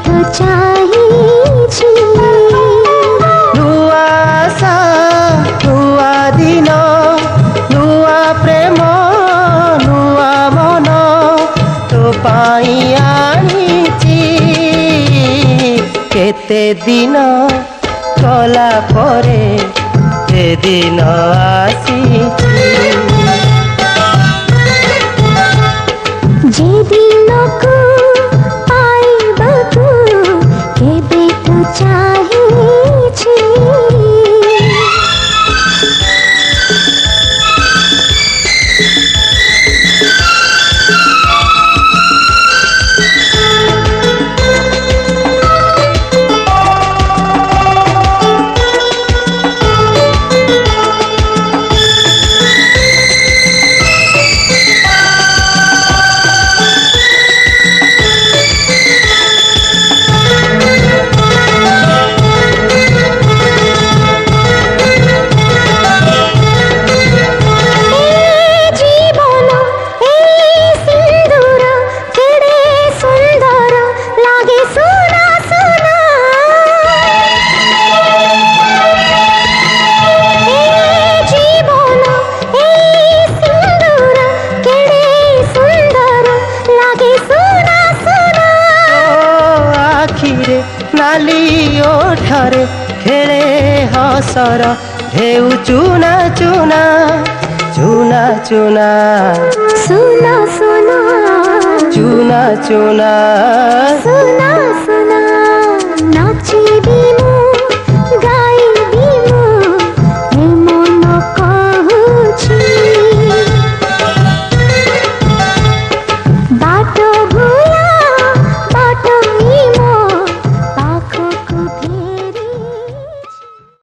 তো চাহিছি নুয়া আশা নুয়া দিন নুয়া প্রেম নুয়া মন তো পাই আনিছি কেতে দিন গলা পরে এ দিন আসিছি যেদিনକୁ ପାଇବାକୁ କେବେଠୁ ଚାହିଁଛି नाली ओठरे खेले हसर ढेउ चुना चुना चुना चुना सुना सुना चुना चुना सुना